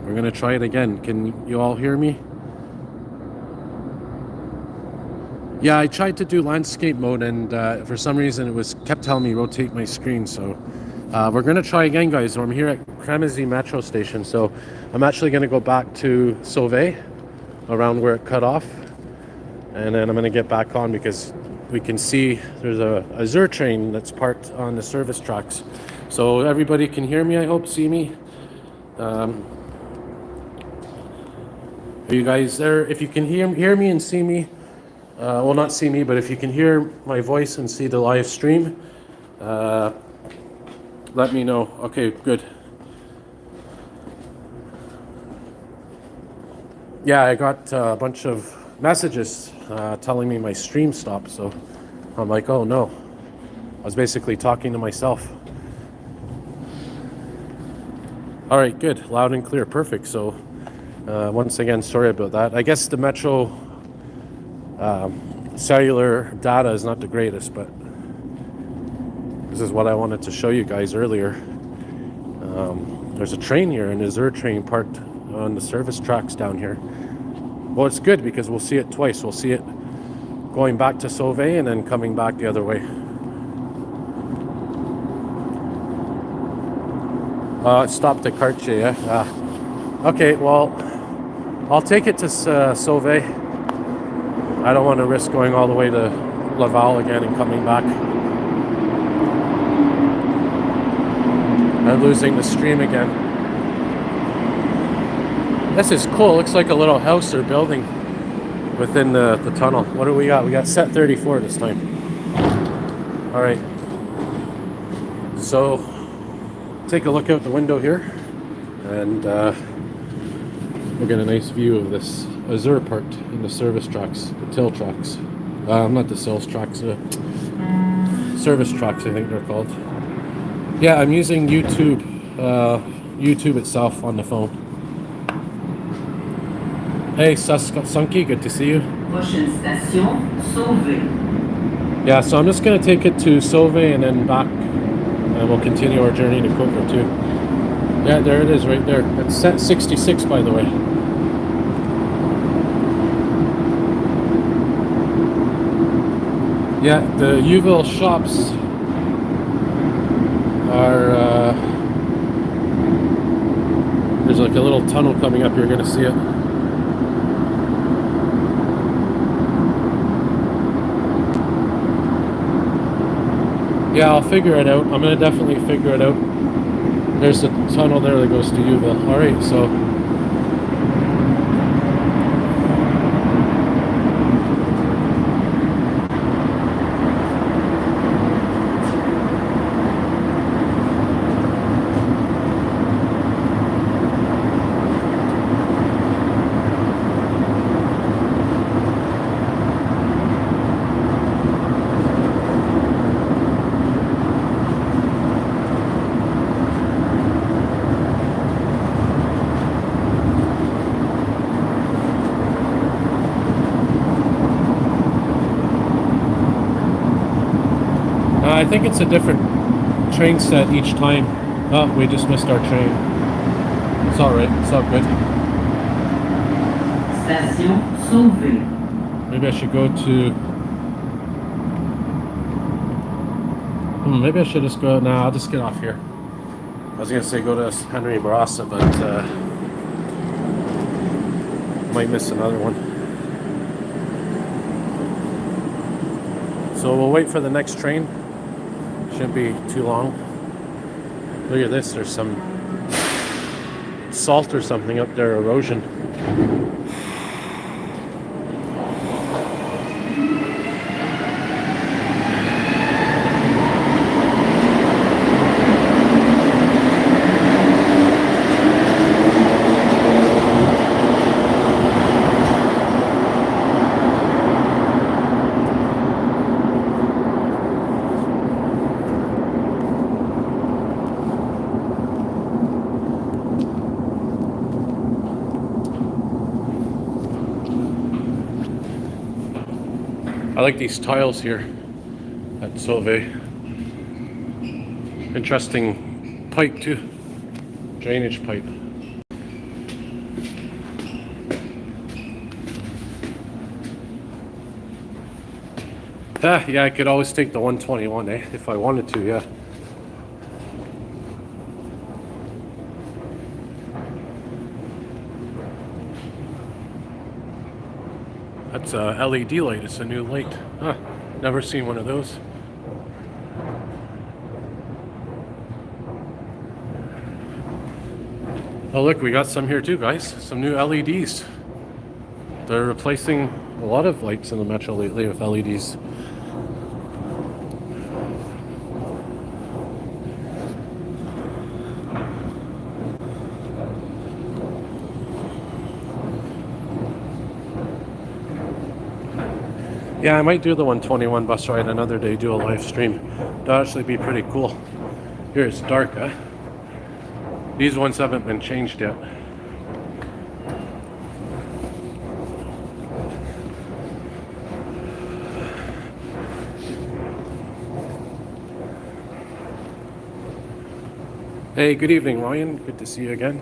We're gonna try it again. Can you all hear me? Yeah, I tried to do landscape mode, and for some reason it was kept telling me rotate my screen. So we're gonna try again, guys. I'm here at Montréal Metro station, so I'm actually gonna go back to Sauvé, around where it cut off, and then I'm gonna get back on because we can see there's a Azur train that's parked on the service tracks. So everybody can hear me, I hope, see me. Are you guys there? If you can hear me and see me, well, not see me, but if you can hear my voice and see the live stream, let me know. Okay, good. Yeah, I got a bunch of messages telling me my stream stopped, so I'm like, oh no. I was basically talking to myself. All right, good, loud and clear, perfect. So once again, sorry about that. I guess the Metro cellular data is not the greatest, but this is what I wanted to show you guys earlier. There's a train here, an Azur train parked on the service tracks down here. Well, it's good because we'll see it twice. We'll see it going back to Sauvé and then coming back the other way. It stopped at Cartier, yeah? Okay, well, I'll take it to Sauvé. I don't want to risk going all the way to Laval again and coming back and losing the stream again. This is cool. Looks like a little house they're building within the tunnel. What do we got? We got set 34 this time. All right. So take a look out the window here, and we'll get a nice view of this Azur parked in the service tracks, the till tracks. Not the sales tracks, service tracks, I think they're called. Yeah, I'm using YouTube itself on the phone. Hey, Sunky, good to see you. Prochaine station, Sauvé. Yeah, so I'm just going to take it to Sauvé and then back, and we'll continue our journey to Coca too. Yeah, there it is right there. It's set 66, by the way. Yeah, the Uville shops are, there's like a little tunnel coming up, you're going to see it. Yeah, I'll figure it out. I'm going to definitely figure it out. There's a tunnel there that goes to Uville. All right, so I think it's a different train set each time. Oh, we just missed our train. It's all right. It's all good. Station Sauvé. Maybe I should go to... maybe I should just go... Nah, I'll just get off here. I was going to say go to Henry Bourassa, but might miss another one. So we'll wait for the next train. Shouldn't be too long. Look at this, there's some salt or something up there, erosion. I like these tiles here at Sauvé. Interesting pipe too, drainage pipe. Yeah, I could always take the 121, if I wanted to, yeah. That's a LED light. It's a new light. Huh. Never seen one of those. Oh, look, we got some here too, guys. Some new LEDs. They're replacing a lot of lights in the metro lately with LEDs. Yeah, I might do the 121 bus ride another day, do a live stream. That'd actually be pretty cool. Here it's dark, huh? These ones haven't been changed yet. Hey, good evening, Ryan. Good to see you again.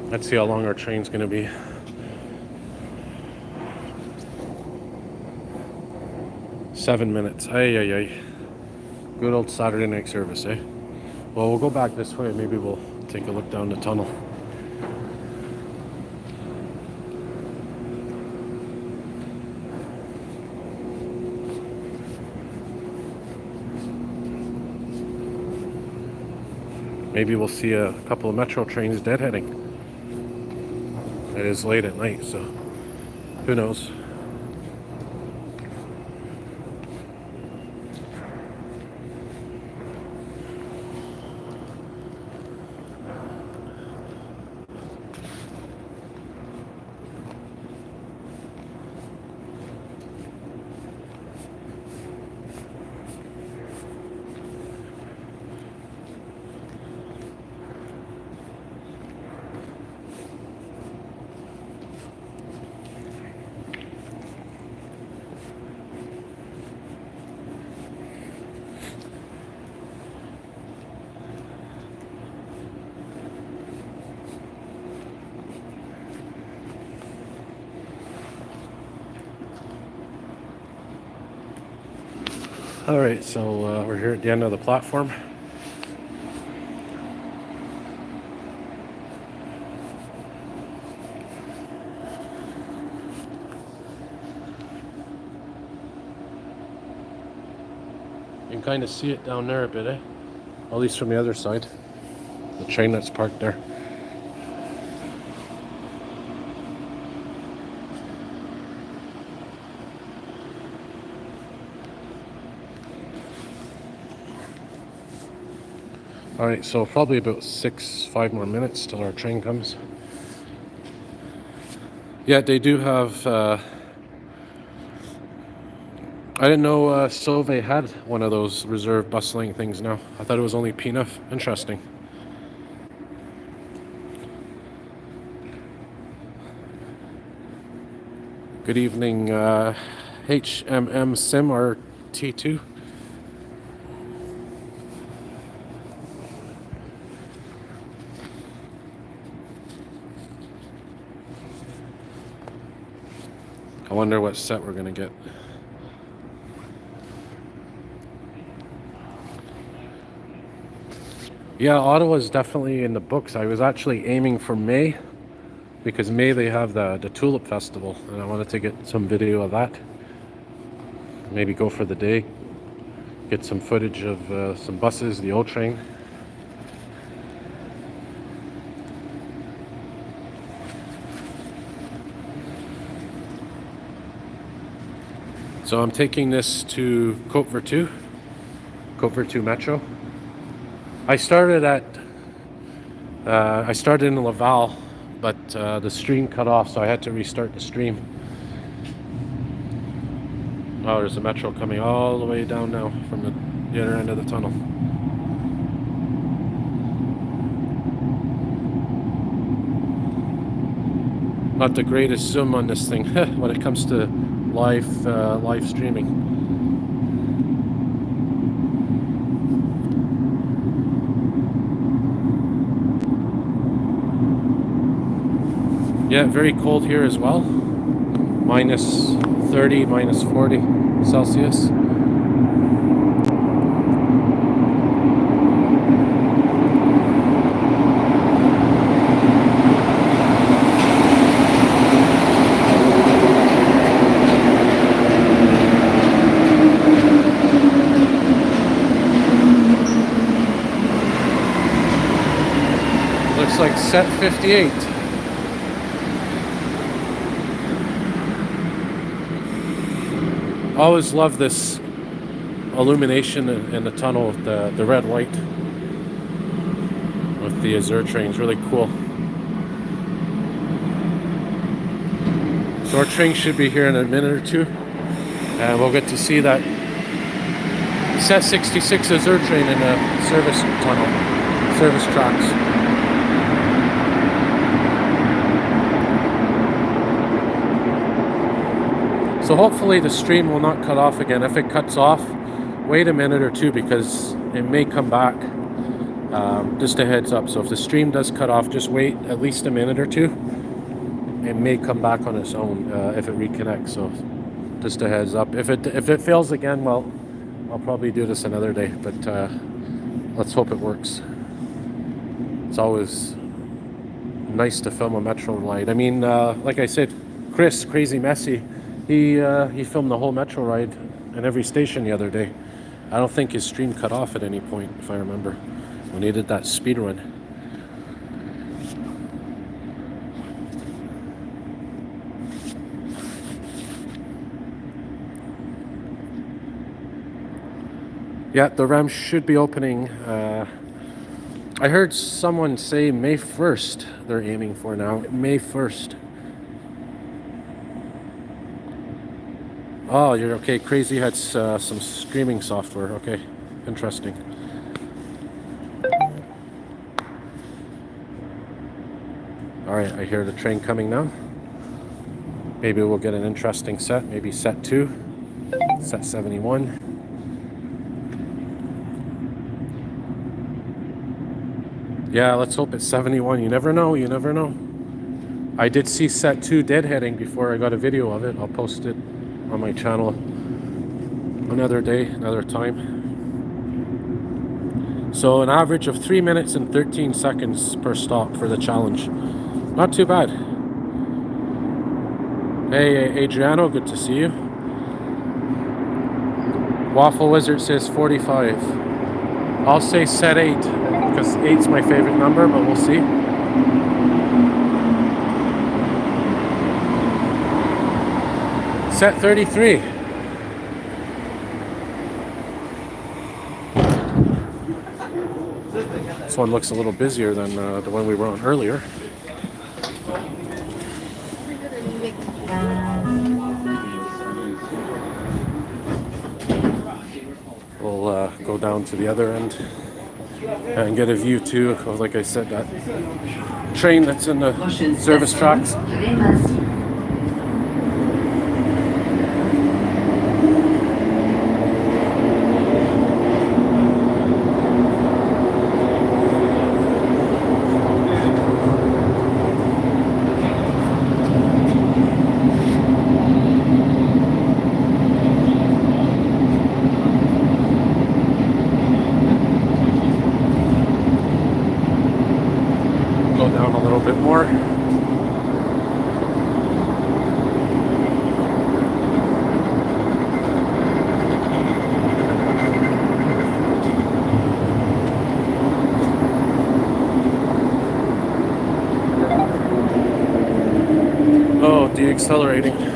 Let's see how long our train's gonna be. Seven minutes. Ay. Good old Saturday night service, eh? Well, we'll go back this way. Maybe we'll take a look down the tunnel. Maybe we'll see a couple of metro trains deadheading. It is late at night, so who knows? All right, so we're here at the end of the platform. You can kind of see it down there a bit, eh? At least from the other side. The train that's parked there. All right, so probably about 5 more minutes till our train comes. Yeah, they do have. I didn't know Solvay had one of those reserve bus lane things now. I thought it was only P&F. Interesting. Good evening, HMM Sim or T2. I wonder what set we're gonna get. Yeah, Ottawa's definitely in the books. I was actually aiming for May because May they have the Tulip Festival and I wanted to get some video of that. Maybe go for the day, get some footage of some buses, the old train. So I'm taking this to Côte Vertu Metro. I started in Laval, but the stream cut off, so I had to restart the stream. Oh, there's a metro coming all the way down now from the other end of the tunnel. Not the greatest zoom on this thing when it comes to live streaming. Yeah, very cold here as well. Minus 30, minus 40. Celsius. Looks like set 58. Always love this illumination in the tunnel, the red light with the Azure trains, really cool. So our train should be here in a minute or two, and we'll get to see that set 66 Azure train in the service tunnel, service tracks. So hopefully the stream will not cut off again. If it cuts off, wait a minute or two because it may come back. Just a heads up. So if the stream does cut off, just wait at least a minute or two. It may come back on its own if it reconnects. So just a heads up. If it fails again, well, I'll probably do this another day. But let's hope it works. It's always nice to film a Metro ride. I mean, like I said, Chris, Crazy Messy, he filmed the whole Metro ride in every station the other day. I don't think his stream cut off at any point, if I remember, when he did that speed run. Yeah, the RAM should be opening. I heard someone say May 1st they're aiming for now. May 1st. Oh, you're okay. Crazy had some streaming software. Okay, interesting. All right, I hear the train coming now. Maybe we'll get an interesting set. Maybe set 2, set 71. Yeah, let's hope it's 71. You never know. You never know. I did see set 2 deadheading before I got a video of it. I'll post it on my channel another day, another time. So an average of 3 minutes and 13 seconds per stop for the challenge. Not too bad. Hey Adriano, good to see you. Waffle Wizard says 45. I'll say set 8 because 8's my favorite number, but we'll see. Set 33. This one looks a little busier than the one we were on earlier. We'll go down to the other end and get a view too of, like I said, that train that's in the service tracks. Down a little bit more. Oh, deaccelerating.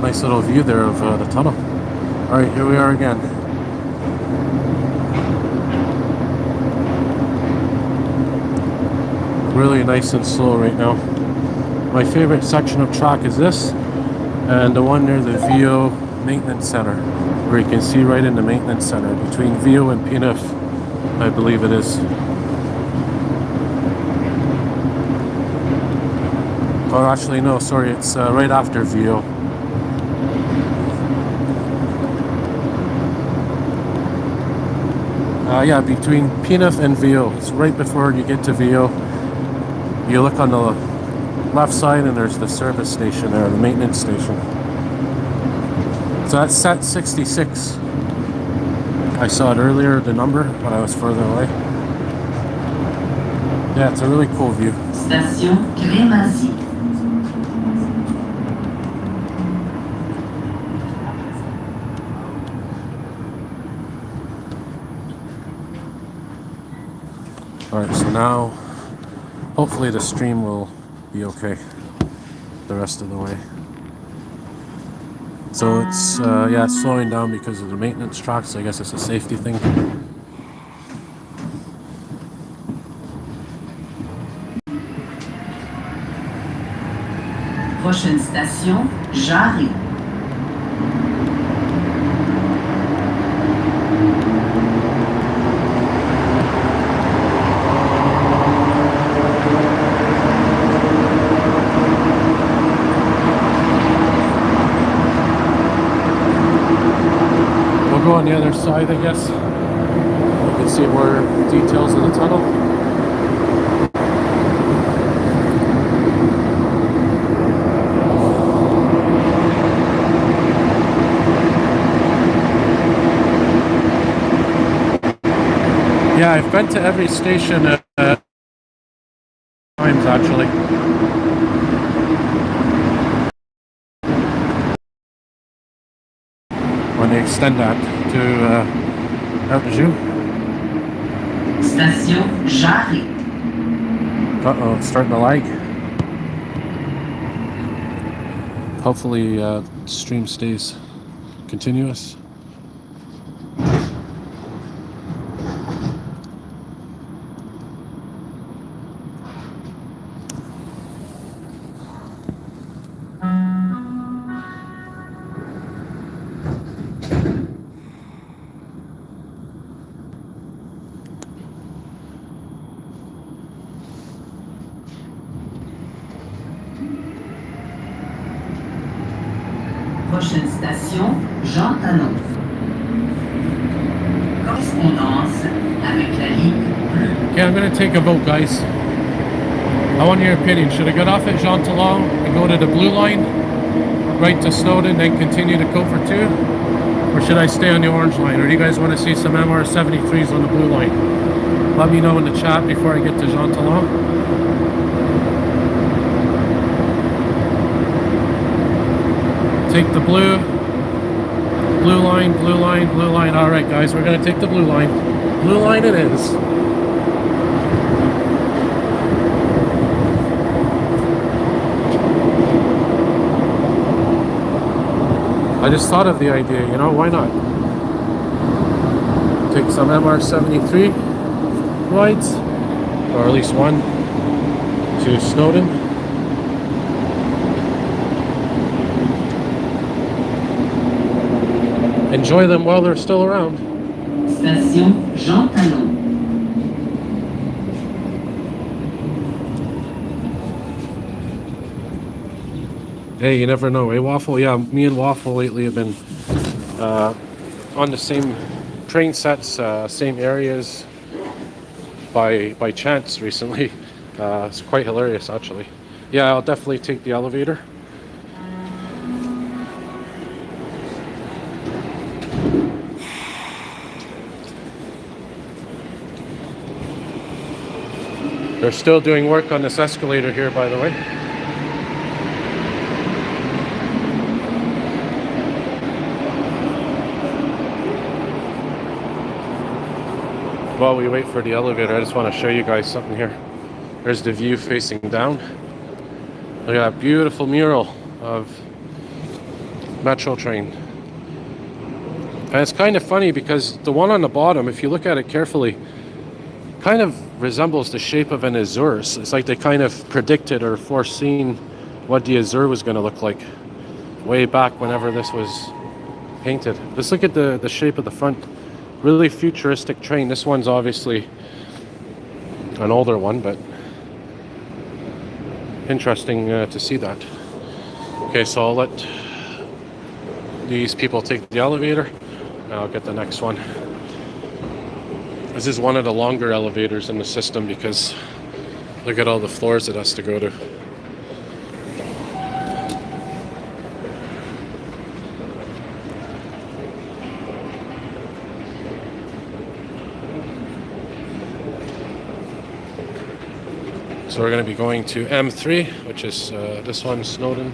Nice little view there of the tunnel. All right, here we are again. Really nice and slow right now. My favorite section of track is this, and the one near the VO Maintenance Center, where you can see right in the Maintenance Center between VO and PNF, I believe it is. Or actually, no, sorry, it's right after VO. Yeah, between Penif and Vio. It's right before you get to Vio. You look on the left side and there's the service station there, the maintenance station. So that's set 66. I saw it earlier, the number, but I was further away. Yeah, it's a really cool view. Station Crémazie. Alright, so now hopefully the stream will be okay the rest of the way. So it's yeah, it's slowing down because of the maintenance trucks. I guess it's a safety thing. Prochaine station, Jarry. We'll go on the other side, I guess. You can see more details of the tunnel. Yeah, I've been to every station times actually. When they extend that to Arpejou. Station Jarry. Uh-oh, it's starting to lag. Hopefully stream stays continuous. Prochaine station, Jean Talon. Correspondance avec la ligne bleue. Okay, I'm going to take a vote, guys. I want your opinion. Should I get off at Jean Talon and go to the blue line, right to Snowden, then continue to Côte for 2? Or should I stay on the orange line? Or do you guys want to see some MR73s on the blue line? Let me know in the chat before I get to Jean Talon. Take the blue line, blue line, blue line. All right, guys, we're going to take the blue line. Blue line it is. I just thought of the idea, you know, why not? Take some MR73 rides, or at least one, to Snowden. Enjoy them while they're still around. Station Jean Talon. Hey, you never know, eh, Waffle? Yeah, me and Waffle lately have been on the same train sets, same areas by chance recently. It's quite hilarious, actually. Yeah, I'll definitely take the elevator. They're still doing work on this escalator here, by the way. While we wait for the elevator, I just want to show you guys something here. There's the view facing down. Look at that beautiful mural of Metro train. And it's kind of funny because the one on the bottom, if you look at it carefully, kind of resembles the shape of an azure. It's like they kind of predicted or foreseen what the azure was going to look like way back whenever this was painted. Just look at the shape of the front. Really futuristic train. This one's obviously an older one, but interesting to see that. Okay, so I'll let these people take the elevator and I'll get the next one. This is one of the longer elevators in the system because look at all the floors it has to go to. So we're going to be going to M3, which is this one, Snowden.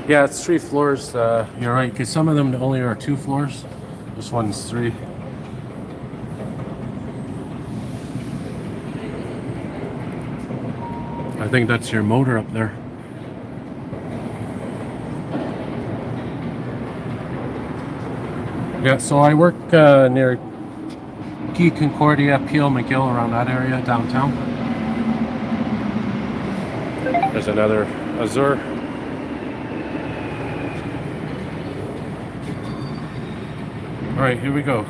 Yeah, it's 3 floors. You're right, because some of them only are 2 floors. This one's 3. I think that's your motor up there. Yeah, so I work near Key Concordia, Peel, McGill, around that area, downtown. There's another Azure. All right, here we go.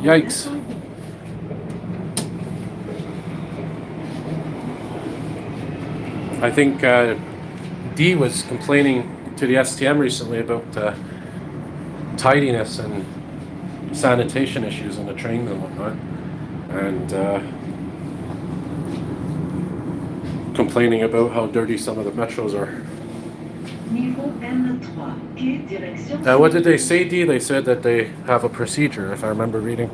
Yikes. I think D was complaining to the STM recently about tidiness and sanitation issues on the trains and whatnot, and complaining about how dirty some of the metros are. What did they say, D? They said that they have a procedure, if I remember reading.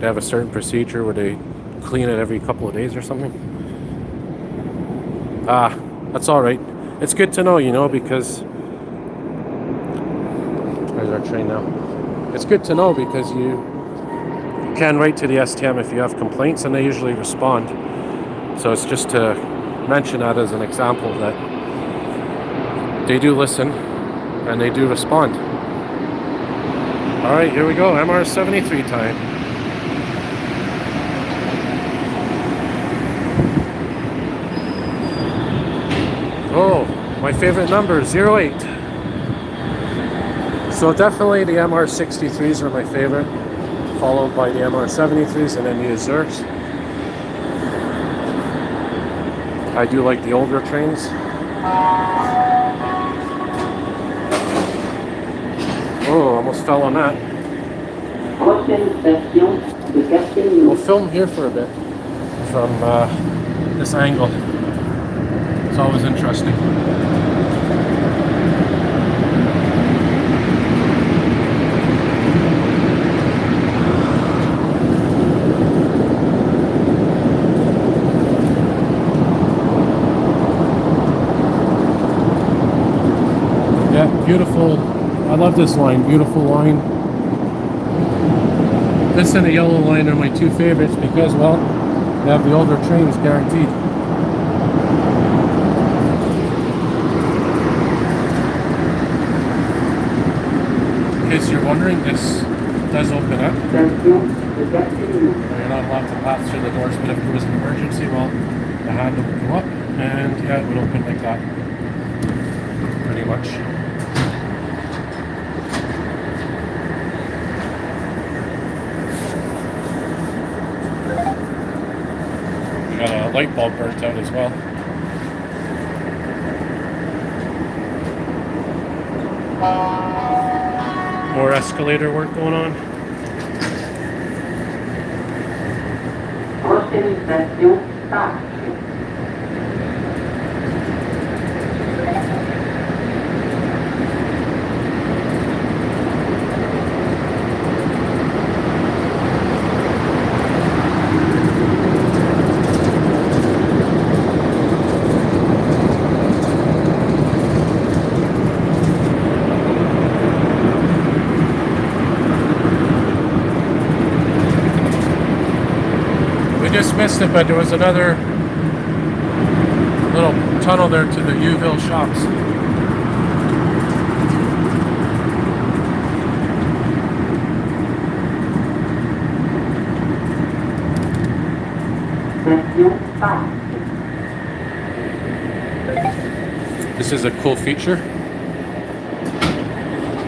They have a certain procedure where they clean it every couple of days or something. Ah, that's all right. It's good to know, you know, because... Where's our train now? It's good to know because you can write to the STM if you have complaints, and they usually respond. So it's just to mention that as an example that they do listen and they do respond. All right, here we go. MR73 time. Oh, my favorite number, 08. So definitely the MR63s are my favorite, followed by the MR73s and then the Azures. I do like the older trains. Oh, almost fell on that. We'll film here for a bit from this angle. It's always interesting. Yeah, beautiful. I love this line, beautiful line. This and the yellow line are my 2 favorites because, well, they have the older trains guaranteed. In case you're wondering, this does open up. You're not allowed to pass through the doors, but if there was an emergency, well, the handle would go up and yeah, it would open like that. Pretty much. Got a light bulb burnt out as well. More escalator work going on. Just missed it, but there was another little tunnel there to the Uville shops. station passe. This is a cool feature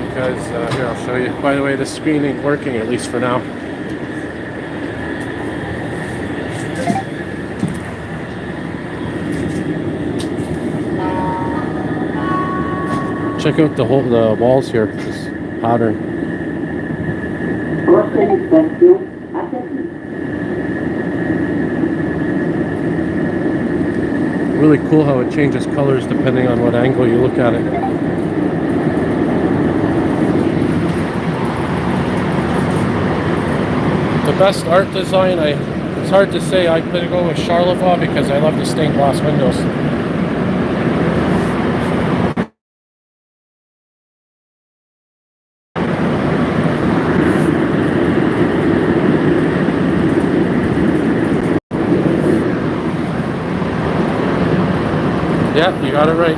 because here I'll show you. By the way, the screen ain't working, at least for now. Check out the walls here, this pattern. Prochaine station, Acadie. Really cool how it changes colors depending on what angle you look at it. The best art design, it's hard to say. I'm gonna go with Charlevoix because I love the stained glass windows. Yeah, you got it right.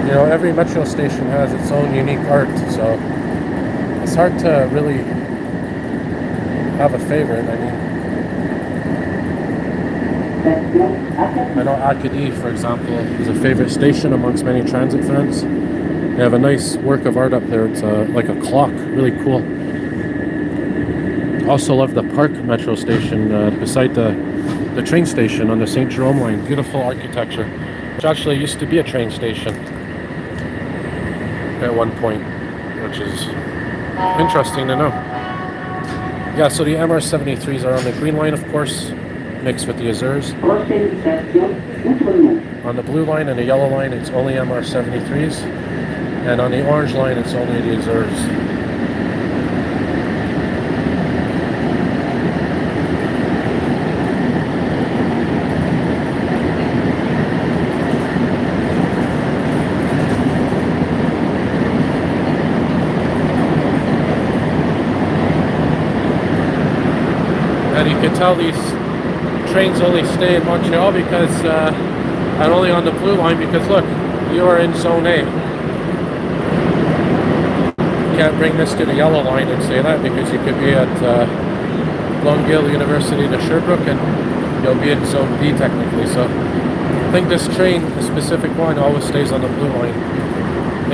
You know, every metro station has its own unique art, so it's hard to really have a favorite. I mean, I know Acadie, for example, is a favorite station amongst many transit fans. They have a nice work of art up there. It's like a clock, really cool. Also love the Park metro station beside the train station on the St. Jerome line. Beautiful architecture, which actually used to be a train station at one point, which is interesting to know. Yeah, so the MR73s are on the green line, of course, mixed with the Azures. Prochaine station, Outremont. On the blue line and the yellow line, it's only MR73s. And on the orange line, it's only the Azures. And you can tell these trains only stay in Montreal because, and only on the blue line because look, you are in Zone A. Can't bring this to the yellow line and say that because you could be at Longueuil University to Sherbrooke and you'll be in Zone B technically. So I think this train, the specific one, always stays on the blue line.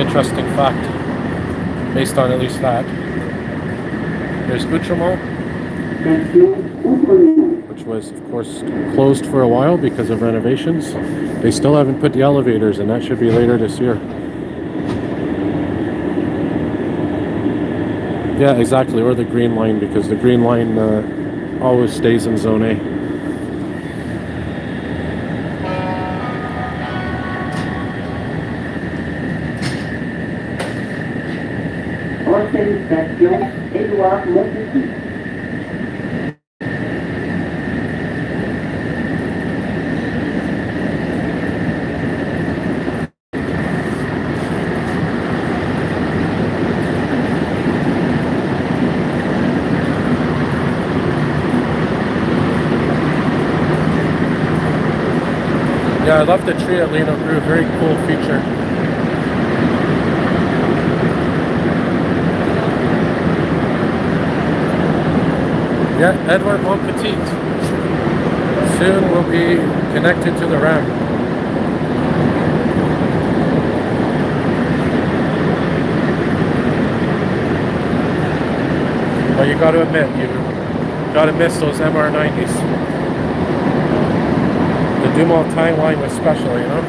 Interesting fact, based on at least that. There's Outremont, which was of course closed for a while because of renovations. They still haven't put the elevators and that should be later this year. Yeah, exactly, or the green line, because the green line always stays in Zone A. Prochaine station, Édouard Montpetit. Yeah, I love the tree at Lino Gru, very cool feature. Yeah, Edward Montpetit. Soon will be connected to the RAM. But you gotta admit, you gotta miss those MR90s. The Dumontagne line was special, you know?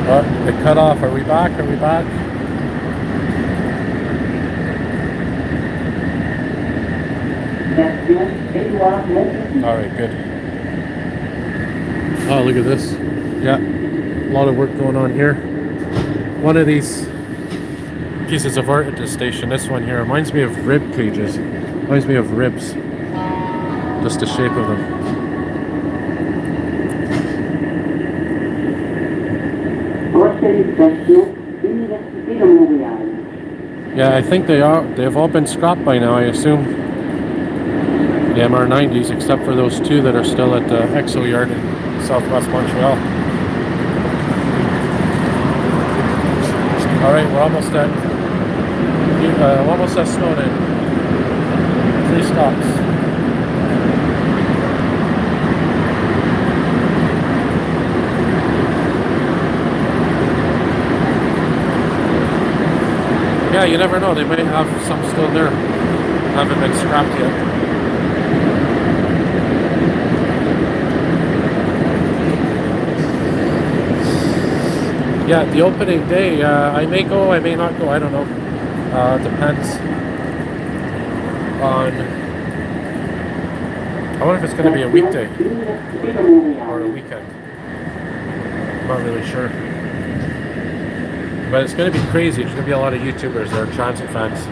Oh, it cut off. Are we back? Are we back? Station, Édouard Montpetit. Alright, good. Oh, look at this. Yeah, a lot of work going on here. One of these pieces of art at this station, this one here, reminds me of rib cages. Reminds me of ribs. Just the shape of them. Prochaine station, Université de Montréal. Yeah, I think they've all been scrapped by now, I assume. the MR90s, except for those two that are still at the EXO yard in southwest Montreal. All right, we're almost at Snowden. 3 stops. Yeah, you never know. They might have some still there. Haven't been scrapped yet. Yeah, the opening day, I may go, I may not go, I don't know. Depends on... I wonder if it's going to be a weekday or a weekend. I'm not really sure. But it's going to be crazy. There's going to be a lot of YouTubers that are transit fans.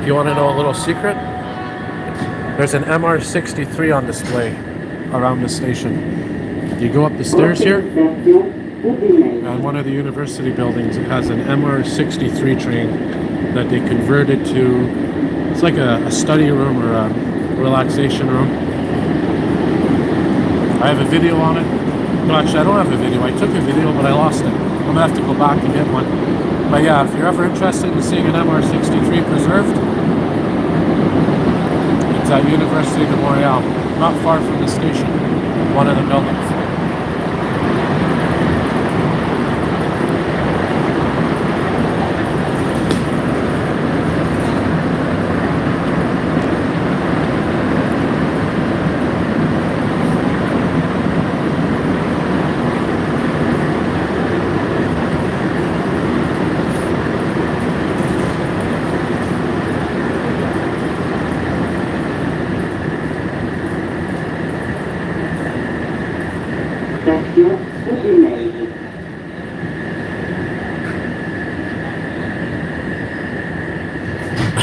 If you want to know a little secret, there's an MR63 on display around the station. You go up the stairs here, and one of the university buildings, it has an MR63 train that they converted to, it's like a study room or a relaxation room. I have a video on it. No, actually, I don't have a video. I took a video, but I lost it. I'm gonna have to go back and get one. But yeah, if you're ever interested in seeing an MR63 preserved, it's at Université de Montréal, not far from the station, one of the buildings.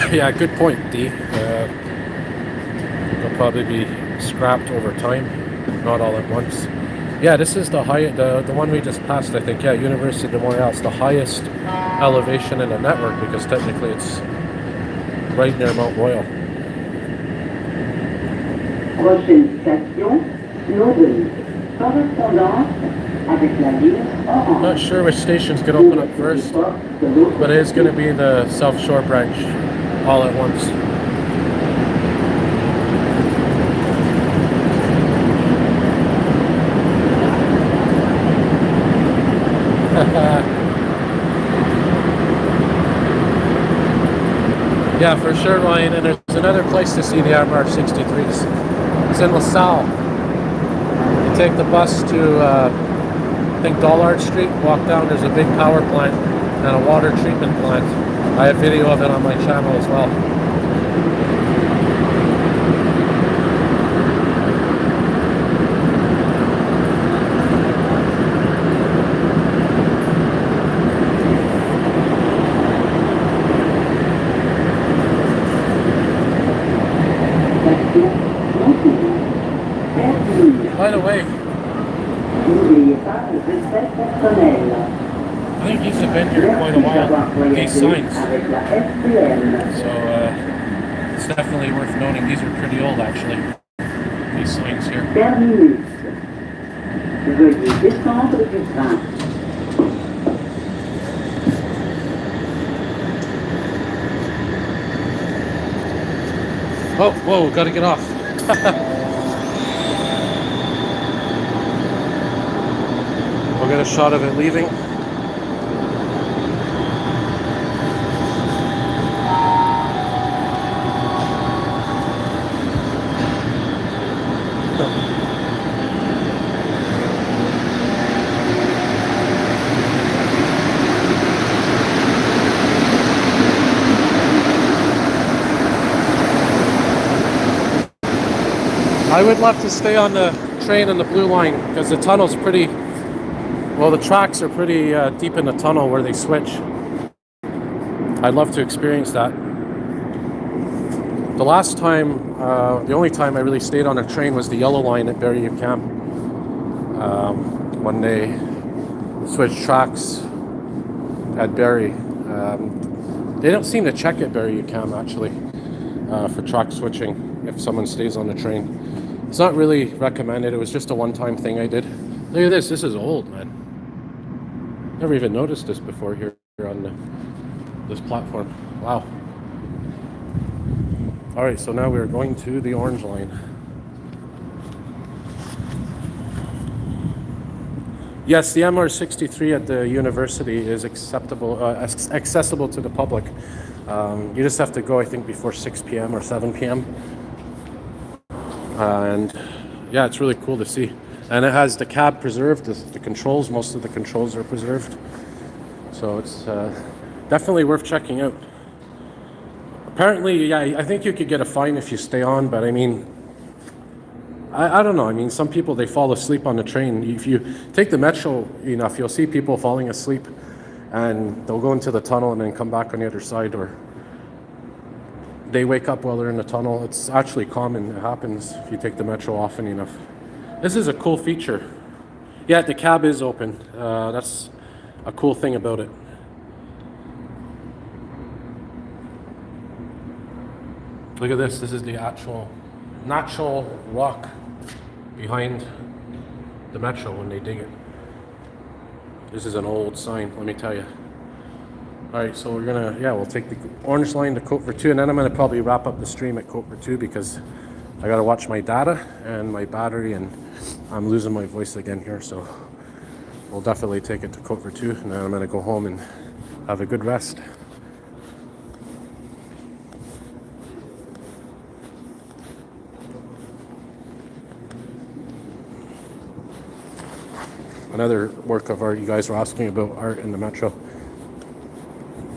Yeah, good point, D. They'll probably be scrapped over time, not all at once. Yeah, this is the one we just passed, I think. Yeah, Université de Montréal. It's the highest elevation in the network because technically it's right near Mount Royal. Prochaine station, Snowden. Correspondance avec la ligne Orange. Not sure which stations could open up first, but it is going to be the South Shore branch all at once. Yeah, for sure, Ryan. And there's another place to see the MR63s. It's in LaSalle. You take the bus to, I think, Dollard Street, walk down, there's a big power plant and a water treatment plant. I have video of it on my channel as well. By the way, I think these have been here quite a while, these signs. So it's definitely worth noting. These are pretty old, actually, these signs here. Oh, whoa, gotta get off. We'll get a shot of it leaving. I would love to stay on the train in the blue line because the tunnel's pretty, well, the tracks are pretty deep in the tunnel where they switch. I'd love to experience that. The last time, the only time I really stayed on a train was the yellow line at Berry-UQAM. When they switched tracks at Berry. They don't seem to check it very, Cam, actually, for track switching if someone stays on the train. It's not really recommended. It was just a one-time thing I did. Look at this. This is old, man. Never even noticed this before here on this platform. Wow. All right, so now we're going to the Orange Line. Yes, the MR63 at the university is accessible to the public. You just have to go, I think, before 6 p.m. or 7 p.m. And yeah, it's really cool to see. And it has the cab preserved, the controls, most of the controls are preserved. So it's definitely worth checking out. Apparently, yeah, I think you could get a fine if you stay on, but I mean, I don't know. I mean, some people, they fall asleep on the train. If you take the metro enough, you'll see people falling asleep and they'll go into the tunnel and then come back on the other side, or they wake up while they're in the tunnel. It's actually common. It happens if you take the metro often enough. This is a cool feature. Yeah, the cab is open. That's a cool thing about it. Look at this. This is the actual natural rock behind the metro when they dig it. This is an old sign, let me tell you. All right, so we'll take the Orange Line to Côte Vertu, and then I'm gonna probably wrap up the stream at Côte Vertu because I gotta watch my data and my battery, and I'm losing my voice again here, so we'll definitely take it to Côte Vertu, and then I'm gonna go home and have a good rest. Another work of art, you guys were asking about art in the metro.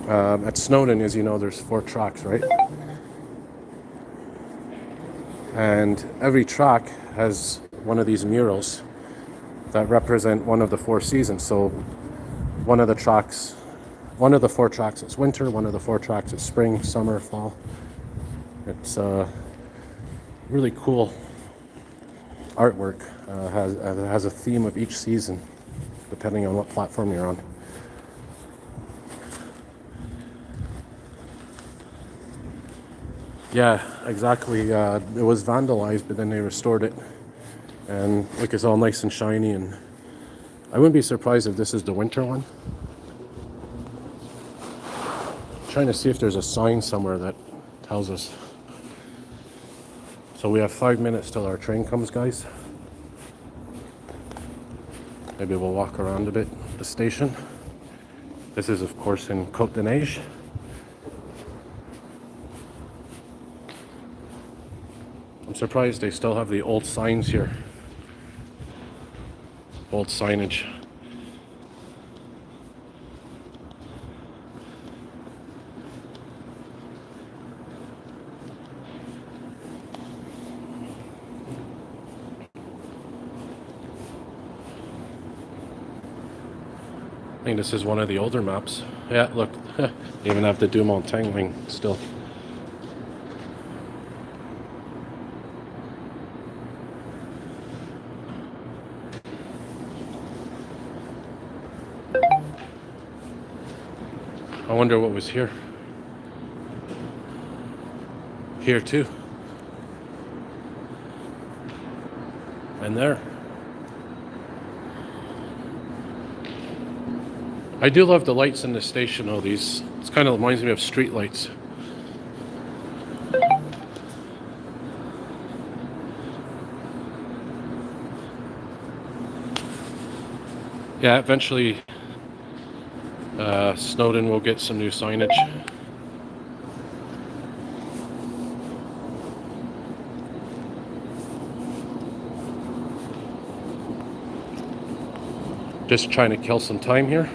At Snowdon, as you know, there's 4 tracks, right? And every track has one of these murals that represent one of the 4 seasons. So one of the 4 tracks is winter, one of the 4 tracks is spring, summer, fall. It's really cool artwork. Has a theme of each season, depending on what platform you're on. Yeah, exactly. It was vandalized, but then they restored it, and look, it's all nice and shiny. And I wouldn't be surprised if this is the winter one. I'm trying to see if there's a sign somewhere that tells us. So we have 5 minutes till our train comes, guys. Maybe we'll walk around a bit the station. This is, of course, in Côte de Neige. I'm surprised they still have the old signs here. Old signage. I think this is one of the older maps. Yeah, look, they even have the Du Montagne wing still. I wonder what was here. Here too. And there. I do love the lights in the station, though. These, it kind of reminds me of street lights. Yeah, eventually Snowdon will get some new signage. Just trying to kill some time here.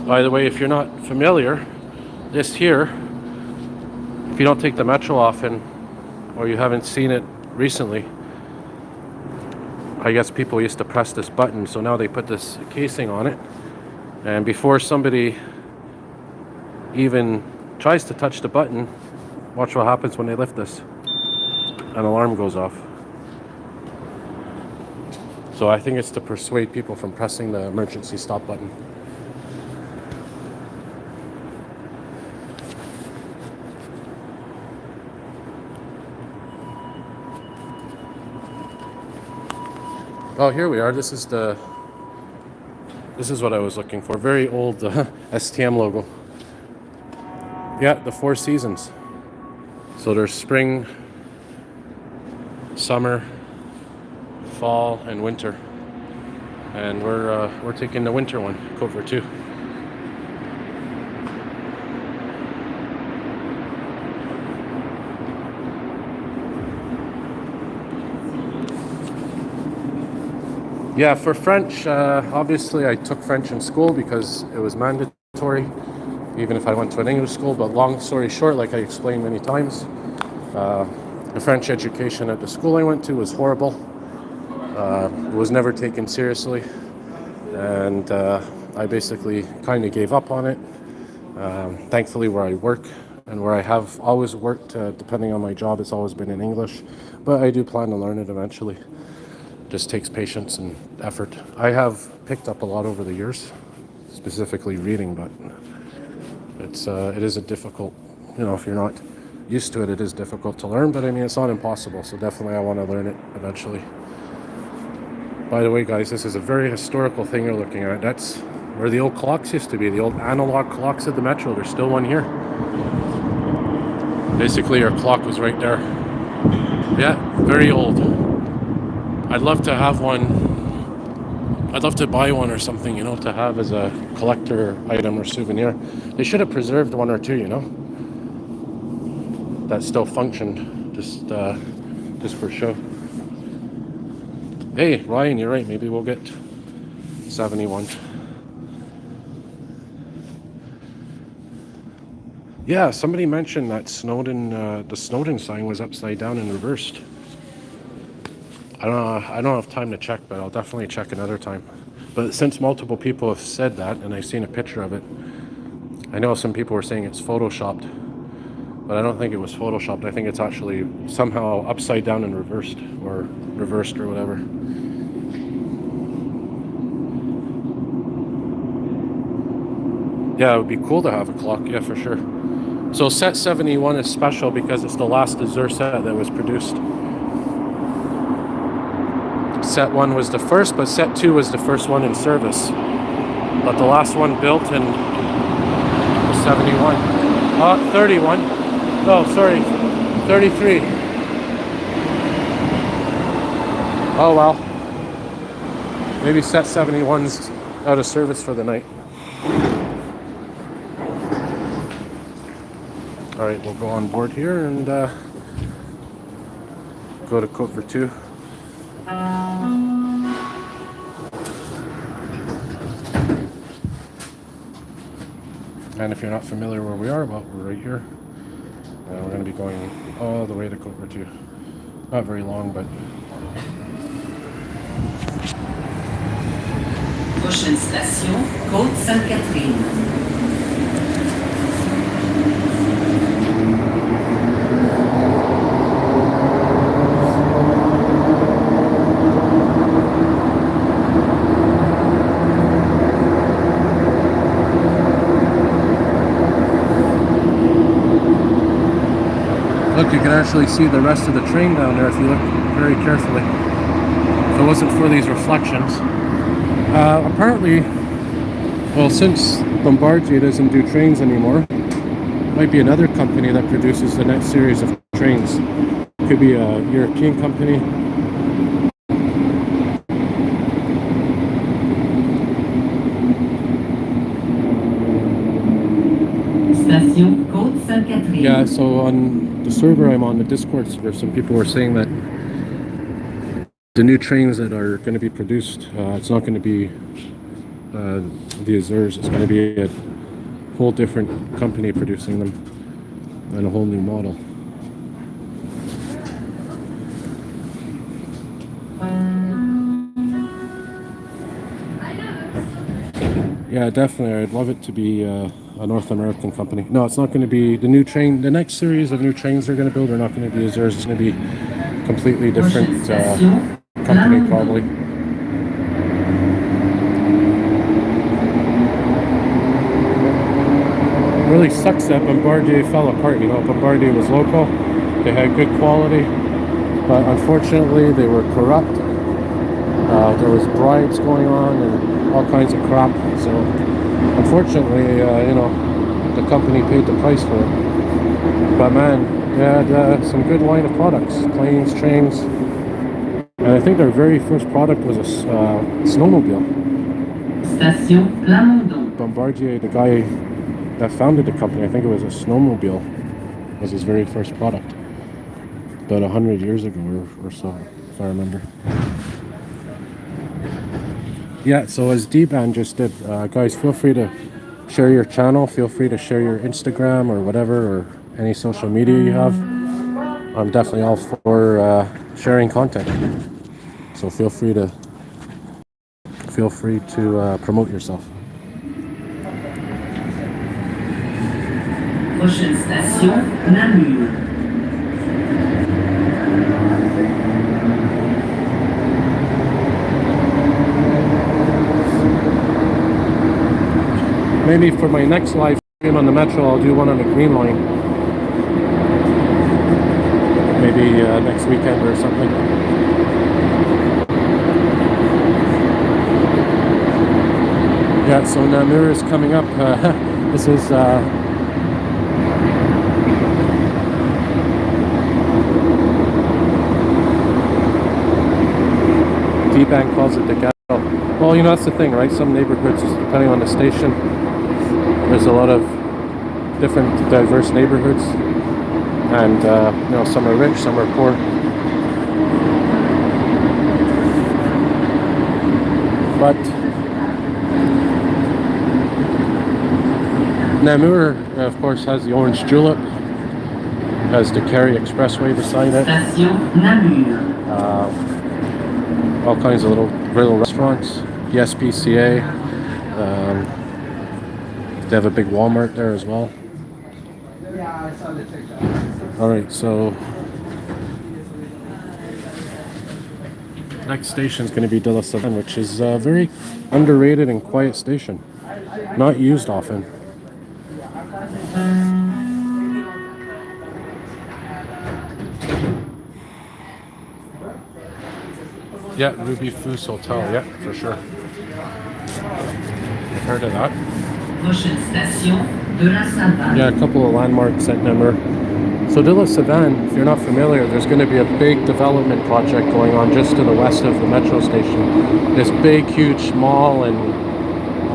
By the way, if you're not familiar, this here, if you don't take the metro often, or you haven't seen it recently, I guess people used to press this button, so now they put this casing on it, and before somebody even tries to touch the button, watch what happens when they lift this. An alarm goes off. So I think it's to persuade people from pressing the emergency stop button. Oh, here we are. This is what I was looking for. Very old STM logo. Yeah, the Four Seasons. So there's spring, summer, fall, and winter. And we're taking the winter one, Côte Vertu. Yeah, for French, obviously I took French in school because it was mandatory, even if I went to an English school. But long story short, like I explained many times, the French education at the school I went to was horrible. It was never taken seriously, and I basically kind of gave up on it. Thankfully, where I work and where I have always worked, depending on my job, it's always been in English. But I do plan to learn it eventually. Just takes patience and effort. I have picked up a lot over the years, specifically reading, but it is a difficult, if you're not used to it, it is difficult to learn, but I mean, it's not impossible, so definitely I want to learn it eventually. By the way, guys, this is a very historical thing you're looking at. That's where the old clocks used to be, the old analog clocks at the Metro. There's still one here. Basically, your clock was right there. Yeah, very old. I'd love to have one. I'd love to buy one or something, to have as a collector item or souvenir. They should have preserved one or two, that still functioned, just for show. Hey, Ryan, you're right. Maybe we'll get 71. Yeah, somebody mentioned that the Snowden sign was upside down and reversed. I don't have time to check, but I'll definitely check another time. But since multiple people have said that, and I've seen a picture of it, I know some people were saying it's photoshopped, but I don't think it was photoshopped. I think it's actually somehow upside down and reversed or whatever. Yeah, it would be cool to have a clock, yeah, for sure. So set 71 is special because it's the last Azure set that was produced. Set 1 was the first, but set 2 was the first one in service. But the last one built in was 71. 31. No, sorry, 33. Oh well. Maybe set 71's out of service for the night. Alright, we'll go on board here and go to Côte Vertu. And if you're not familiar where we are, well, we're right here. We're going to be going all the way to Côte Vertu. Not very long, but... Prochaine station, Côte Sainte-Catherine. Look, you can actually see the rest of the train down there if you look very carefully. If it wasn't for these reflections. Apparently, well, since Bombardier doesn't do trains anymore, might be another company that produces the next series of trains. Could be a European company. Station Côte Sainte-Catherine. Yeah, so on the server I'm on, the Discord server, some people were saying that the new trains that are going to be produced, it's not going to be the Azures, it's going to be a whole different company producing them and a whole new model. Yeah, definitely. I'd love it to be a North American company. No, it's not going to be the new train. The next series of new trains they're going to build are not going to be Azures. It's going to be completely different company, probably. really sucks that Bombardier fell apart. You know, Bombardier was local, they had good quality, but unfortunately they were corrupt. There was bribes going on and all kinds of crap. So unfortunately, you know, the company paid the price for it. But man, they had some good line of products, planes, trains, and I think their very first product was a snowmobile. Station Plamondon. Bombardier, the guy that founded the company, I think it was a snowmobile, was his very first product. About 100 years ago or so, if I remember. Yeah, so as D-Band just did, guys, feel free to share your channel, feel free to share your Instagram or whatever, or any social media you have. I'm definitely all for sharing content. So feel free to promote yourself. Prochaine station, Namur. Maybe for my next live stream on the Metro, I'll do one on the Green Line. Maybe next weekend or something. Yeah, so Namur is coming up. This is D-Band calls it the ghetto. Well, you know, that's the thing, right? Some neighborhoods, depending on the station, there's a lot of different diverse neighborhoods, and you know, some are rich, some are poor. But Namur, of course, has the orange julep, has the Kerry Expressway beside it. Station Namur. All kinds of little restaurants, the SPCA. They have a big Walmart there as well. All right, so next station is going to be De La Savane, which is a very underrated and quiet station, not used often. Yeah, Ruby Foos Hotel, yeah, for sure. I've heard of that. Prochaine station, De La Savane. Yeah, a couple of landmarks at Namur. So De La Savane, if you're not familiar, there's going to be a big development project going on just to the west of the metro station. This big, huge mall and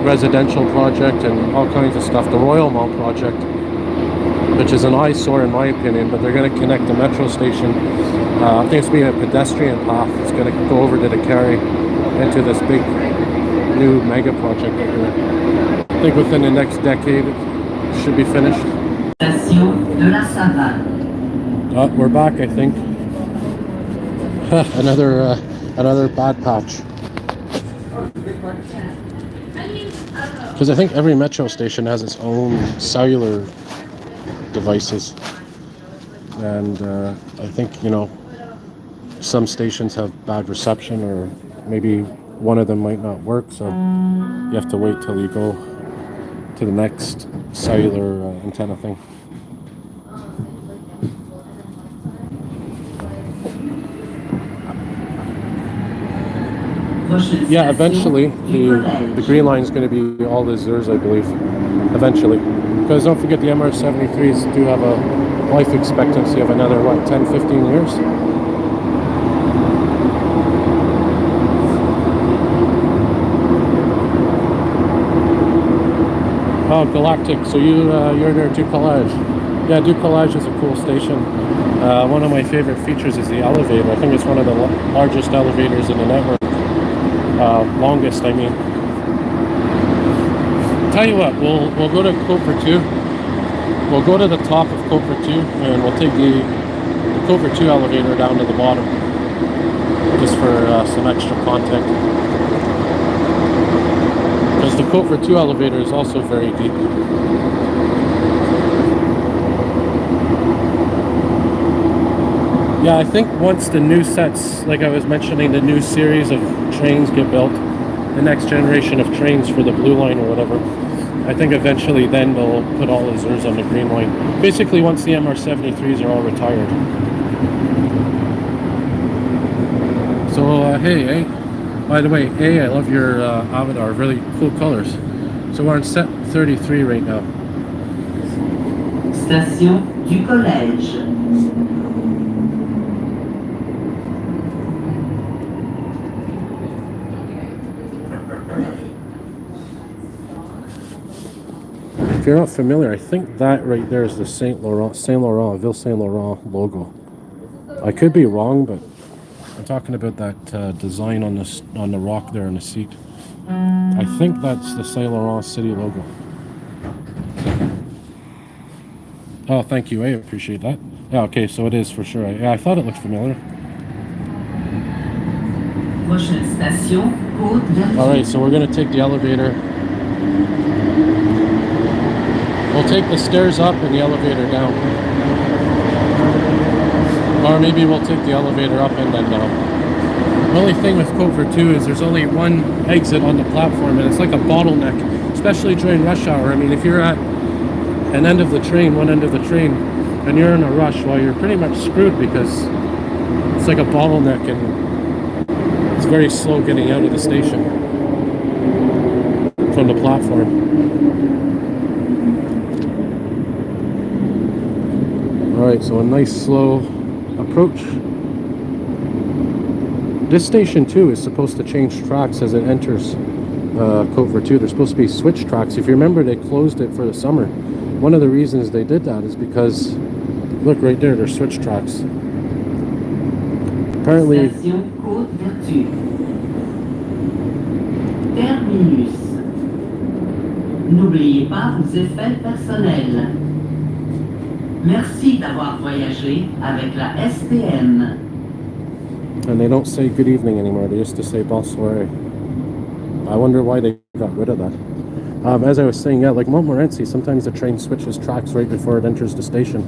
residential project and all kinds of stuff. The Royal Mall project, which is an eyesore in my opinion, but they're going to connect the metro station. I think it's being a pedestrian path. It's going to go over to the Kerry into this big new mega project. I think within the next decade it should be finished. Station De La Savane. We're back, I think. Another bad patch. Because I think every metro station has its own cellular devices, and I think, you know, some stations have bad reception, or maybe one of them might not work, so you have to wait till you go to the next cellular antenna thing. Yeah, eventually the Green Line is going to be all the Zers, I believe. Eventually, because don't forget the MR73s do have a life expectancy of another 10-15 years. Oh, Galactic. So you're near Ducalage. Yeah, Ducalage is a cool station. One of my favorite features is the elevator. I think it's one of the largest elevators in the network. Longest, I mean. Tell you what, we'll go to Coper 2. We'll go to the top of Coper 2, and we'll take the Coper 2 elevator down to the bottom, just for some extra content. Because the Coper 2 elevator is also very deep. Yeah, I think once the new sets, like I was mentioning, the new series of trains get built, the next generation of trains for the Blue Line or whatever, I think eventually then they'll put all the Zers on the green line. Basically, once the MR73s are all retired. So, hey, eh? By the way, I love your avatar. Really cool colors. So we're on set 33 right now. Station du collège. If you're not familiar, I think that right there is the Ville Saint Laurent logo. I could be wrong, but I'm talking about that design on the rock there on the seat. I think that's the Saint Laurent city logo. Oh, thank you. I appreciate that. Yeah, okay, so it is for sure. I thought it looked familiar. Prochaine station, Côte d'Argent. All right, so we're gonna take the elevator. We'll take the stairs up and the elevator down. Or maybe we'll take the elevator up and then down. The only thing with Côte d'Argent is there's only one exit on the platform, and it's like a bottleneck, especially during rush hour. I mean, if you're at one end of the train, and you're in a rush, well, you're pretty much screwed because it's like a bottleneck and it's very slow getting out of the station from the platform. Alright, so a nice slow approach. This station too is supposed to change tracks as it enters Côte d'Argent. There's supposed to be switch tracks. If you remember, they closed it for the summer. One of the reasons they did that is because, look right there, there's switch tracks. Apparently, Station Côte d'Argent. Terminus. N'oubliez pas vos effets personnels. Merci d'avoir voyagé avec la STM. and they don't say good evening anymore. They used to say bonsoir. I wonder why they got rid of that. As I was saying, yeah, like Montmorency, sometimes the train switches tracks right before it enters the station.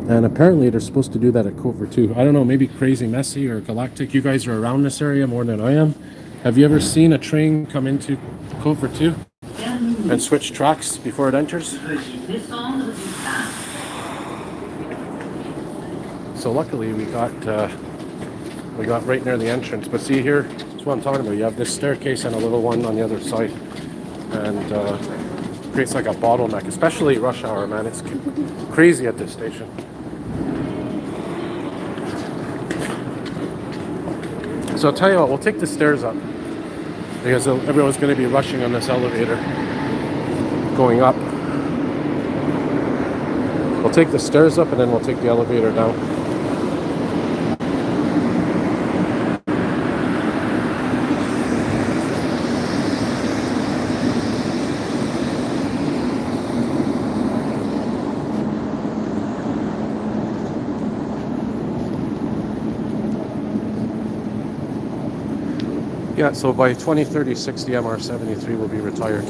And apparently they're supposed to do that at Côte d'Argent. I don't know, maybe Crazy Messy or Galactic. You guys are around this area more than I am. Have you ever seen a train come into Côte d'Argent and switch tracks before it enters? Veuillez descendre du train. So luckily we got right near the entrance. But see here, that's what I'm talking about. You have this staircase and a little one on the other side, and creates like a bottleneck, especially rush hour, man. It's crazy at this station. So I'll tell you what, we'll take the stairs up because everyone's going to be rushing on this elevator going up. We'll take the stairs up and then we'll take the elevator down. Yeah, so by 2036, the MR73 will be retired.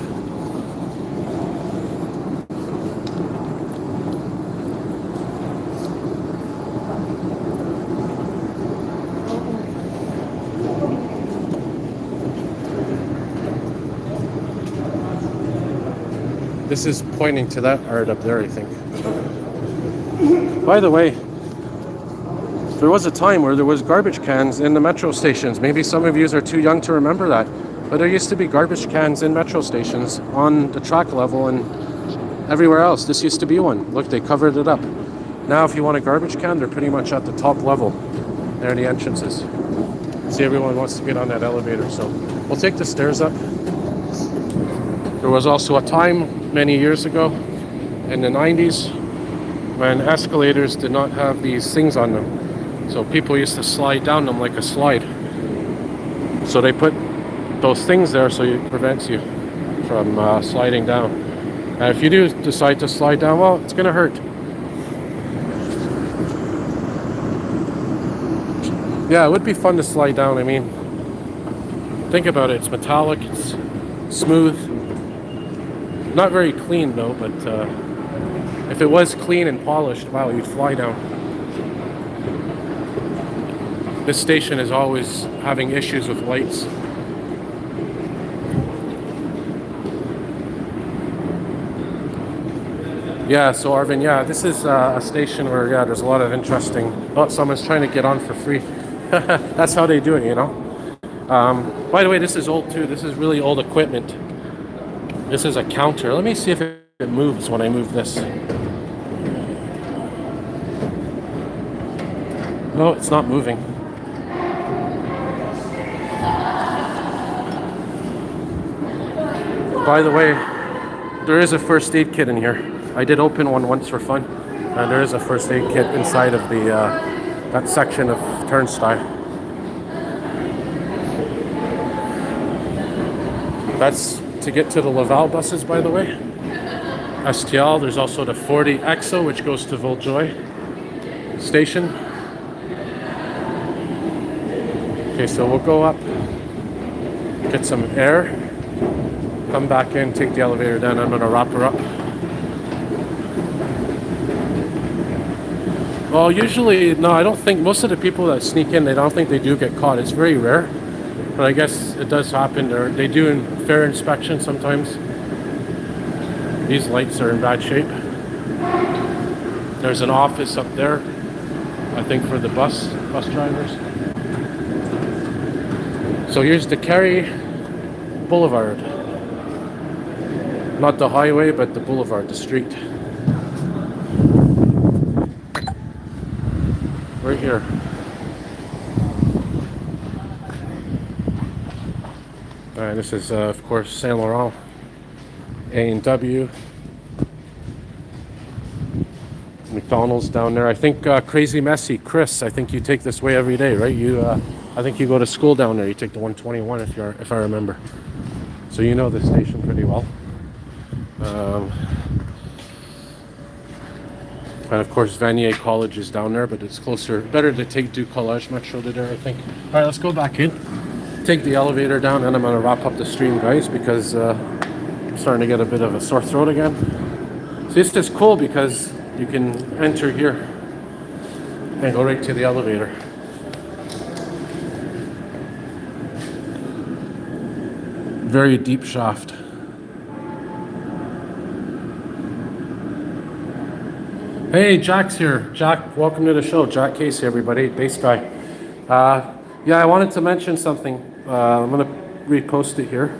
This is pointing to that art up there, I think. By the way, there was a time where there was garbage cans in the metro stations. Maybe some of you are too young to remember that. But there used to be garbage cans in metro stations on the track level and everywhere else. This used to be one. Look, they covered it up. Now if you want a garbage can, they're pretty much at the top level. There are the entrances. See, everyone wants to get on that elevator, so we'll take the stairs up. There was also a time many years ago in the 90s when escalators did not have these things on them. So people used to slide down them like a slide. So they put those things there so it prevents you from sliding down. And if you do decide to slide down, well, it's going to hurt. Yeah, it would be fun to slide down. I mean, think about it. It's metallic, it's smooth. Not very clean though, but if it was clean and polished, wow, you'd fly down. This station is always having issues with lights. Yeah, so Arvin, yeah, this is a station where, yeah, there's a lot of interesting. Oh, someone's trying to get on for free. That's how they do it, you know? By the way, this is old too. This is really old equipment. This is a counter. Let me see if it moves when I move this. No, it's not moving. By the way, there is a first aid kit in here. I did open one once for fun, and there is a first aid kit inside of the that section of turnstile. That's to get to the Laval buses, by the way. STL. There's also the 40 EXO, which goes to Villejoy station. Okay, so we'll go up, get some air, come back in, take the elevator down. I'm gonna wrap her up. Well, usually, no, I don't think most of the people that sneak in, they don't think they do get caught. It's very rare, but I guess it does happen. They do in fair inspection sometimes. These lights are in bad shape. There's an office up there, I think, for the bus drivers. So here's the Kerry Boulevard. Not the highway, but the boulevard, the street. Right here. This is, of course, Saint Laurent, A&W, McDonald's down there. I think Crazy Messy, Chris. I think you take this way every day, right? I think you go to school down there. You take the 121, if I remember. So you know the station pretty well. And of course, Vanier College is down there, but it's closer. Better to take du Collège Metro to there, I think. All right, let's go back in. Take the elevator down, and I'm going to wrap up the stream, guys, because I'm starting to get a bit of a sore throat again. So this is cool because you can enter here and go right to the elevator. Very deep shaft. Hey, Jack's here. Jack, welcome to the show. Jack Casey, everybody, bass guy. Yeah, I wanted to mention something. I'm going to repost it here.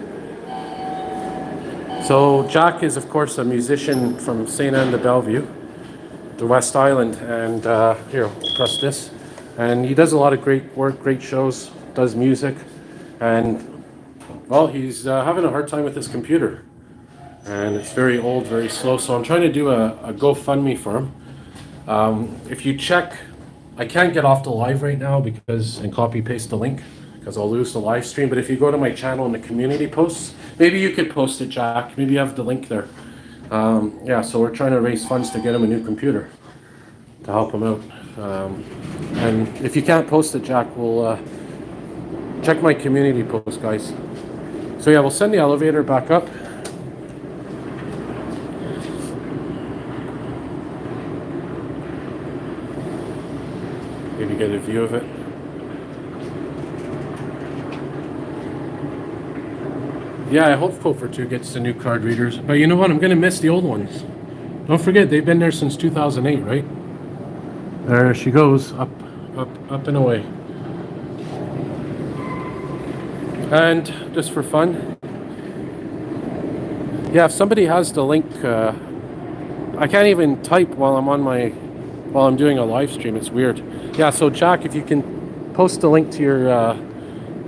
So Jack is, of course, a musician from St. Anne de Bellevue, the West Island, and here, press this. And he does a lot of great work, great shows, does music, and, well, he's having a hard time with his computer. And it's very old, very slow, so I'm trying to do a GoFundMe for him. If you check, I can't get off the live right now and copy paste the link because I'll lose the live stream. But if you go to my channel in the community posts, maybe you could post it, Jack. Maybe you have the link there. Yeah, so we're trying to raise funds to get him a new computer to help him out. And if you can't post it, Jack, we'll check my community post, guys. So yeah, we'll send the elevator back up. Maybe get a view of it. Yeah, I hope Code for 2 gets the new card readers. But you know what? I'm going to miss the old ones. Don't forget, they've been there since 2008, right? There she goes, up and away. And just for fun, yeah, if somebody has the link, I can't even type while I'm doing a live stream. It's weird. Yeah, so Jack, if you can post the link to your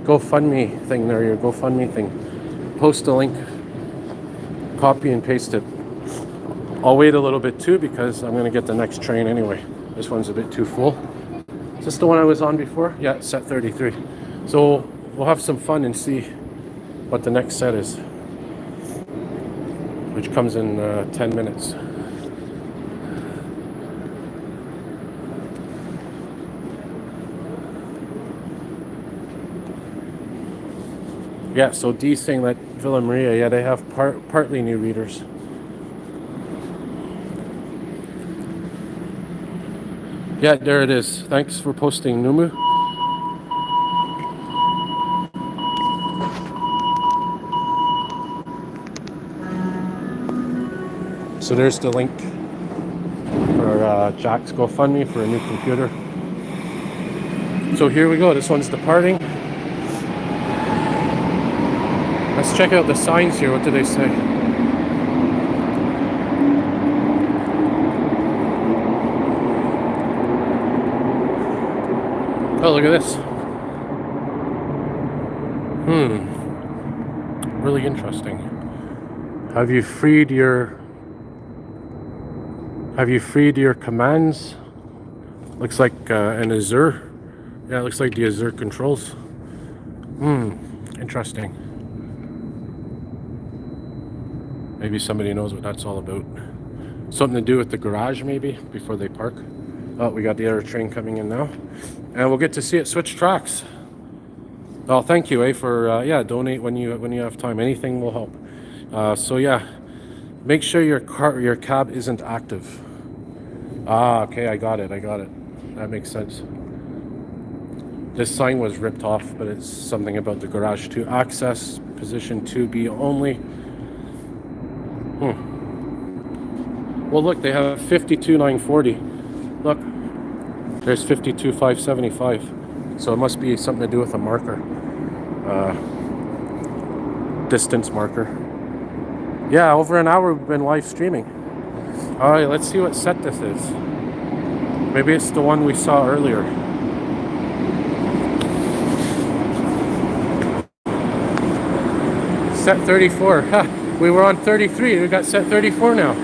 GoFundMe thing there, your GoFundMe thing. Post a link, copy and paste it. I'll wait a little bit too because I'm going to get the next train anyway. This one's a bit too full. Is this the one I was on before? Yeah, set 33. So we'll have some fun and see what the next set is, which comes in 10 minutes. Yeah, so D's saying that Villa Maria, yeah, they have partly new readers. Yeah, there it is. Thanks for posting, Numu. So there's the link. Jack's GoFundMe for a new computer. So here we go. This one's departing. Let's check out the signs here. What do they say? Oh, look at this. Really interesting. Have you freed your commands? Looks like an Azure. Yeah, it looks like the Azure controls. Interesting. Maybe somebody knows what that's all about. Something to do with the garage, maybe, before they park. Oh, we got the other train coming in now. And we'll get to see it switch tracks. Oh, thank you, for donate when you have time. Anything will help. So yeah, make sure your cab isn't active. Ah, okay, I got it. That makes sense. This sign was ripped off, but it's something about the garage to access position 2B only. Well, look, they have 52,940. Look, there's 52,575. So it must be something to do with a marker, distance marker. Yeah, over an hour we've been live streaming. All right, let's see what set this is. Maybe it's the one we saw earlier. Set 34. We were on 33. We got set 34 now.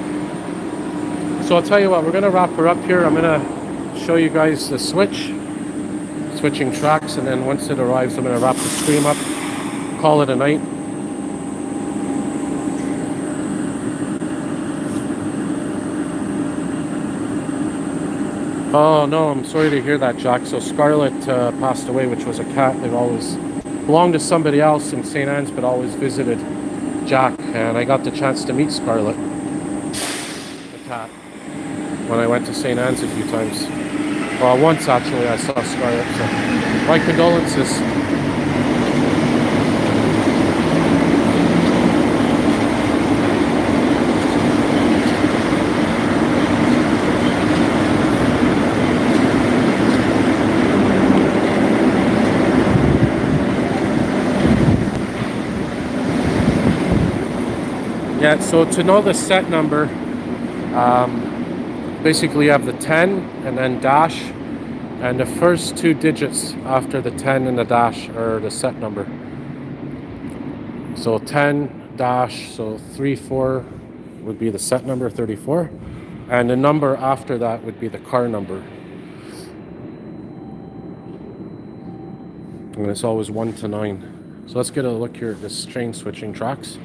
So I'll tell you what, we're gonna wrap her up here. I'm gonna show you guys the switching tracks, and then once it arrives, I'm gonna wrap the stream up, call it a night. Oh no, I'm sorry to hear that, Jack. So Scarlett passed away, which was a cat. They've always belonged to somebody else in St. Anne's, but always visited Jack. And I got the chance to meet Scarlett, the cat, when I went to St. Anne's a few times. Well, once actually I saw Scarlett, so my condolences. Yeah, so to know the set number, basically you have the 10 and then dash, and the first two digits after the 10 and the dash are the set number. So 10 dash, so 34 would be the set number, 34, and the number after that would be the car number. And it's always 1 to 9. So let's get a look here at this train switching tracks.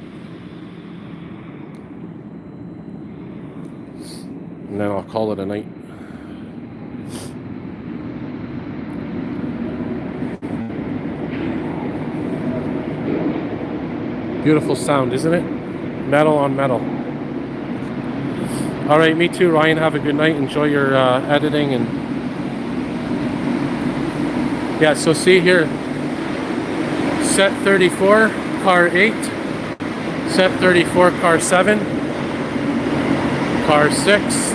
And then I'll call it a night. Beautiful sound, isn't it? Metal on metal. All right, me too, Ryan. Have a good night. Enjoy your editing. And yeah, so see here, set 34, car 8, set 34, car 7, car 6,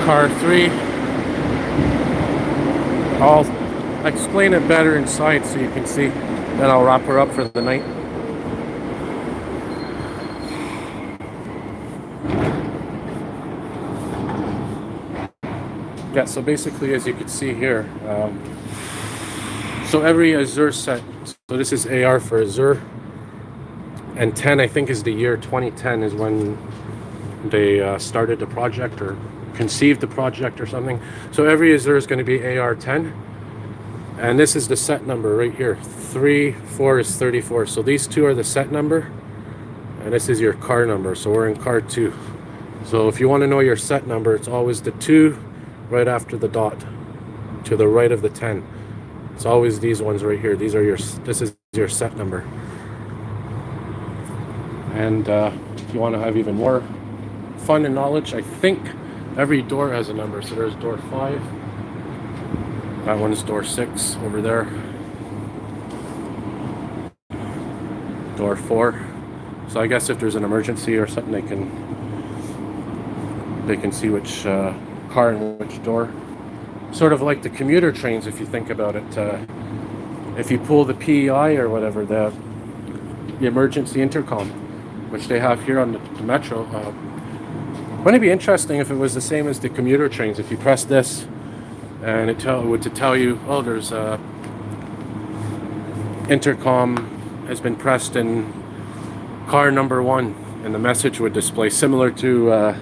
car 3. I'll explain it better inside so you can see. Then I'll wrap her up for the night. Yeah, so basically, as you can see here, so every Azure set, so this is AR for Azure, and 10 I think is the year 2010 is when they started the project or conceived the project or something. So every Azure is going to be AR10, and this is the set number right here. 34 is 34. So these two are the set number, and this is your car number. So we're in car 2. So if you want to know your set number, it's always the 2 right after the dot to the right of the 10. It's always these ones right here. These are this is your set number. And if you want to have even more fun and knowledge, I think every door has a number. So there's door 5. That one is door 6 over there. door 4. So I guess if there's an emergency or something, they can see which car and which door. Sort of like the commuter trains, if you think about it. If you pull the PEI or whatever, the emergency intercom, which they have here on the metro. Wouldn't it be interesting if it was the same as the commuter trains? If you press this, and it would tell you, oh, there's a intercom has been pressed in car number 1, and the message would display, similar to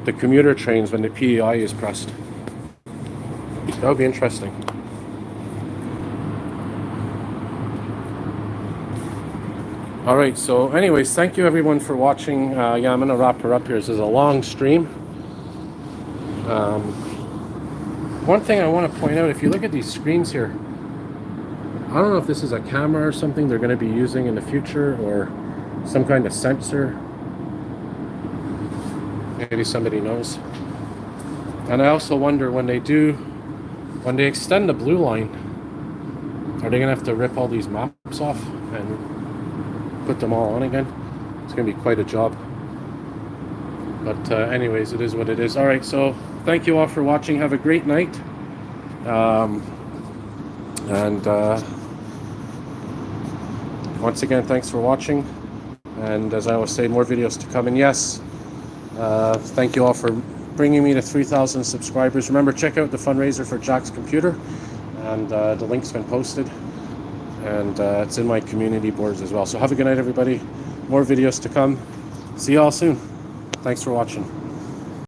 the commuter trains when the PEI is pressed. That would be interesting. All right, so anyways, thank you everyone for watching. Yeah, I'm gonna wrap her up here. This is a long stream. One thing I want to point out, if you look at these screens here, I don't know if this is a camera or something they're going to be using in the future, or some kind of sensor. Maybe somebody knows. And I also wonder, when they extend the blue line, are they going to have to rip all these maps off and put them all on again? It's going to be quite a job. But anyways, it is what it is. All right, so thank you all for watching. Have a great night. Once again, thanks for watching. And as I always say, more videos to come. And yes, thank you all for bringing me to 3,000 subscribers. Remember, check out the fundraiser for Jack's computer. And the link's been posted. And it's in my community boards as well. So have a good night, everybody. More videos to come. See you all soon. Thanks for watching.